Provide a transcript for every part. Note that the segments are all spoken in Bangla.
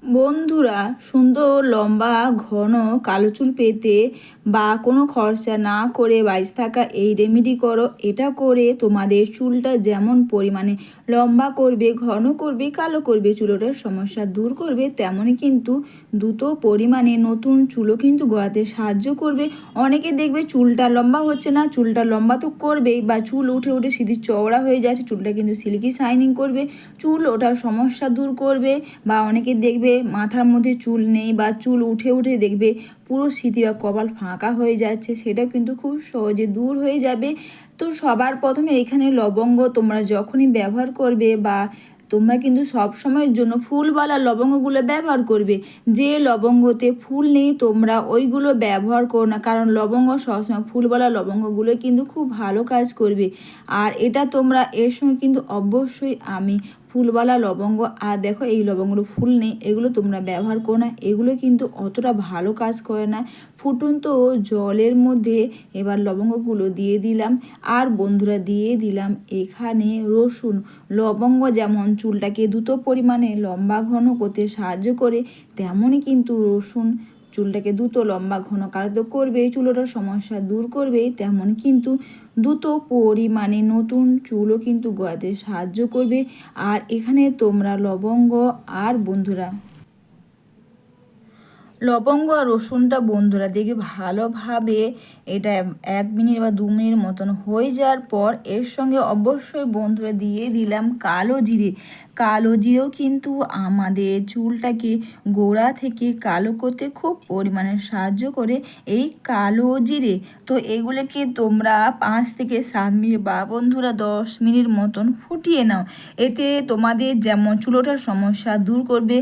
বন্ধুরা, সুন্দর লম্বা ঘন কালো চুল পেতে বা কোনো খরচা না করে বাইচ থাকা এই রেমেডি করো। এটা করে তোমাদের চুলটা যেমন পরিমাণে লম্বা করবে, ঘন করবে, কালো করবে, চুলোটার সমস্যা দূর করবে, তেমনই কিন্তু দ্রুত পরিমাণে নতুন চুলও কিন্তু গড়াতে সাহায্য করবে। অনেকে দেখবে চুলটা লম্বা হচ্ছে না, চুলটা লম্বা তো করবেই, বা চুল উঠে উঠে সিধি চওড়া হয়ে যাচ্ছে, চুলটা কিন্তু সিল্কি শাইনিং করবে, চুল ওঠার সমস্যা দূর করবে। বা অনেকে দেখবে মাথার মধ্যে চুল নেই বা চুল উঠে উঠে দেখবে পুরো সিঁথি বা কপাল ফাঁকা হয়ে যাচ্ছে, সেটা কিন্তু খুব সহজে দূর হয়ে যাবে। তো সবার প্রথমে এখানে লবঙ্গ তোমরা যখনই ব্যবহার করবে, বা তোমরা কিন্তু সব সময়ের জন্য ফুলওয়ালা লবঙ্গগুলো ব্যবহার করবে। যে লবঙ্গতে ফুল নেই তোমরা ওইগুলো ব্যবহার করো না, কারণ লবঙ্গ সবসময় ফুলওয়ালা লবঙ্গগুলো কিন্তু খুব ভালো কাজ করবে। আর এটা তোমরা এর সঙ্গে কিন্তু অবশ্যই আমি ফুলওয়ালা লবঙ্গ, আর দেখো এই লবঙ্গগুলো ফুল নেই, এগুলো তোমরা ব্যবহার করো না, এগুলো কিন্তু অতটা ভালো কাজ করে না। ফুটন্ত জলের মধ্যে এবার লবঙ্গগুলো দিয়ে দিলাম। আর বন্ধুরা দিয়ে দিলাম এখানে রসুন। লবঙ্গ যেমন চুলটাকে দ্রুত পরিমাণে লম্বা ঘন করতে সাহায্য করে, তেমনই কিন্তু রসুন চুলটাকে দ্রুত লম্বা ঘন কালো করবে, চুলোটার সমস্যা দূর করবে, তেমন কিন্তু দ্রুত পরিমাণে নতুন চুলও কিন্তু গজাতে সাহায্য করবে। আর এখানে তোমরা লবঙ্গ আর বন্ধুরা লবঙ্গ আর রসুনটা বন্ধুরা দেখে ভালোভাবে এটা 1 মিনিট বা 2 মিনিট মতন হয়ে যাওয়ার পর এর সঙ্গে অবশ্যই বন্ধুরা দিয়ে দিলাম কালো জিরে। কালো জিরেও কিন্তু আমাদের চুলটাকে গোড়া থেকে কালো করতে খুব পরিমাণে সাহায্য করে এই কালো জিরে। তো এগুলোকে তোমরা 5 থেকে 7 মিনিট বা বন্ধুরা 10 মিনিট মতন ফুটিয়ে নাও। এতে তোমাদের যেমন চুলোটার সমস্যা দূর করবে,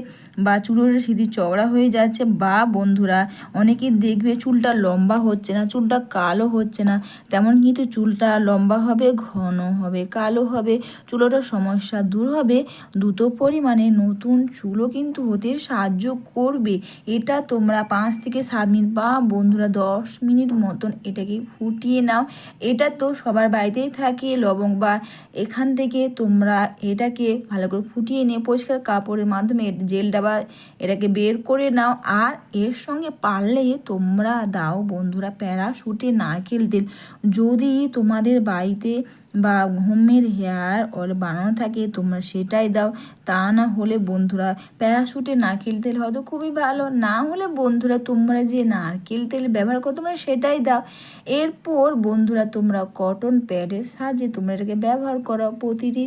বা চুলোর সিঁথি চওড়া হয়ে যাচ্ছে, বা বন্ধুরা অনেকে দেখবে চুলটা লম্বা হচ্ছে না, চুলটা কালো হচ্ছে না, তেমন কিন্তু চুলটা লম্বা হবে, ঘন হবে, কালো হবে, চুলোটার সমস্যা দূর হবে, দ্রুত পরিমাণে নতুন চুলও কিন্তু হতে সাহায্য করবে। এটা তোমরা 5 থেকে 7 মিনিট বা বন্ধুরা 10 মিনিট মতন এটাকে ফুটিয়ে নাও। এটা তো সবার বাড়িতেই থাকে লবঙ্গ, বা এখান থেকে তোমরা এটাকে ভালো করে ফুটিয়ে নিয়ে পরিষ্কার কাপড়ের মাধ্যমে জেলটা বা এটাকে বের করে নাও। আর এর সঙ্গে পারলে তোমরা দাও বন্ধুরা প্যারাশুটে নারকেল তেল। যদি তোমাদের বাড়িতে বা হোমের হেয়ার অয়েল বানানো থাকে তোমরা সেটাই দাও, তা না হলে বন্ধুরা প্যারাশুটে নারকেল তেল হয়তো খুবই ভালো, না হলে বন্ধুরা তোমরা যে নারকেল তেল ব্যবহার করো তোমরা সেটাই দাও। এরপর বন্ধুরা তোমরা কটন প্যাডের সাহায্যে তোমরা এটাকে ব্যবহার করো প্রতিটি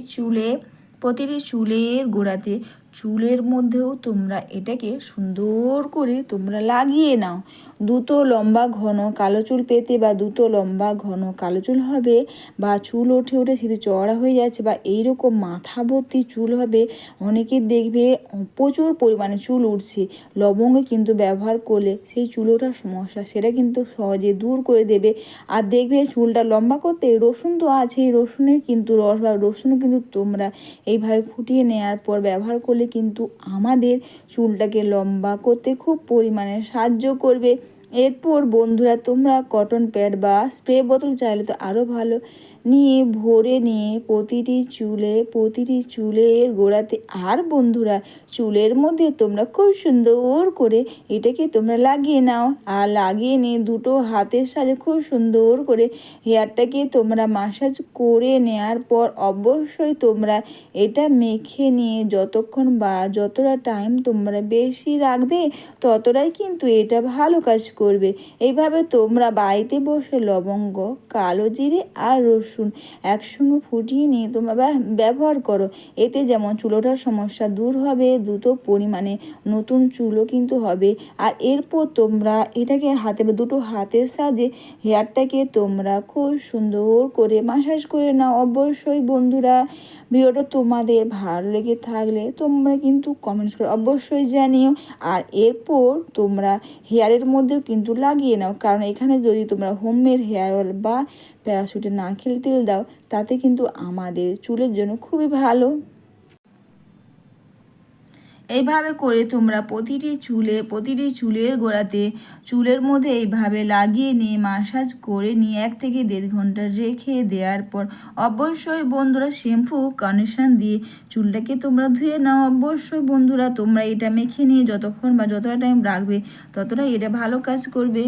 চুলের গোড়াতে, চুলের মধ্যেও তোমরা এটাকে সুন্দর করে তোমরা লাগিয়ে নাও। দ্রুত লম্বা ঘন কালো চুল পেতে, বা দ্রুত লম্বা ঘন কালো চুল হবে, বা চুল ওঠে ওঠে সিধে চওড়া হয়ে যাচ্ছে, বা এইরকম মাথা ভর্তি চুল হবে, অনেকে দেখবে প্রচুর পরিমাণে চুল উঠছে, লবঙ্গ কিন্তু ব্যবহার করলে সেই চুল ওঠার সমস্যা সেটা কিন্তু সহজে দূর করে দেবে। আর দেখবে চুলটা লম্বা করতে রসুন তো আছেই, রসুনের কিন্তু রস বা রসুনও কিন্তু তোমরা এইভাবে ফুটিয়ে নেওয়ার পর ব্যবহার করলে কিন্তু আমাদের চুলটাকে লম্বা করতে খুব পরিমাণে সাহায্য করবে। এরপর বন্ধুরা তোমরা কটন প্যাড বা স্প্রে বোতল চাইলে তো আরও ভালো নিয়ে ভরে নিয়ে প্রতিটি চুলের গোড়াতে, আর বন্ধুরা চুলের মধ্যে তোমরা খুব সুন্দর করে এটাকে তোমরা লাগিয়ে নাও। আর লাগিয়ে নিয়ে দুটো হাতের সাহায্যে খুব সুন্দর করে হেয়ারটাকে তোমরা মাসাজ করে নেওয়ার পর অবশ্যই তোমরা এটা মেখে নিয়ে যতক্ষণ বা যতটা টাইম তোমরা বেশি রাখবে ততটাই কিন্তু এটা ভালো কাজ করবে। এইভাবে তোমরা বাড়িতে বসে লবঙ্গ, কালো জিরে আর রসুন একসঙ্গে ফুটিয়ে নিয়ে তোমরা ব্যবহার করো। এতে যেমন চুল ওঠার সমস্যা দূর হবে, দ্রুত পরিমাণে নতুন চুলও কিন্তু হবে। আর এরপর তোমরা এটাকে দুটো হাতের সাহায্যে হেয়ারটাকে তোমরা খুব সুন্দর করে মাসাজ করে নাও। অবশ্যই বন্ধুরা ভিডিওটা তোমাদের ভালো লেগে থাকলে তোমরা কিন্তু কমেন্টস করে অবশ্যই জানিও। আর এরপর তোমরা হেয়ারের মধ্যেও কিন্তু লাগিয়ে নাও, কারণ এখানে যদি তোমরা হোমমেড হেয়ার অয়েল বা প্যারাশুটে নারকেল তেল দাও তাতে কিন্তু আমাদের চুলের জন্য খুবই ভালো। এইভাবে করে তোমরা প্রতিটি চুলের গোড়াতে চুলের মধ্যে এইভাবে লাগিয়ে নিয়ে মাসাজ করে নিয়ে 1 থেকে 1.5 ঘন্টা রেখে দেওয়ার পর অবশ্যই বন্ধুরা শ্যাম্পু কন্ডিশন দিয়ে চুলটাকে তোমরা ধুয়ে নাও। অবশ্যই বন্ধুরা তোমরা এটা মেখে নিয়ে যতক্ষণ বা যতটা টাইম রাখবে ততটা এটা ভালো কাজ করবে।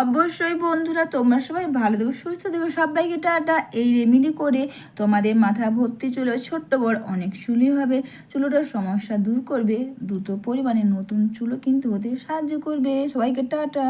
অবশ্যই বন্ধুরা তোমরা সবাই ভালো থেকো, সুস্থ থেকো, সবাইকে টাটা। এই রেমেডি করে তোমাদের মাথা ভর্তি চুলে ছোট্ট বড় অনেক চুলই হবে, চুলোটার সমস্যা দূর করবে, দ্রুত পরিমাণে নতুন চুলও কিন্তু হতে সাহায্য করবে। সবাইকে টাটা।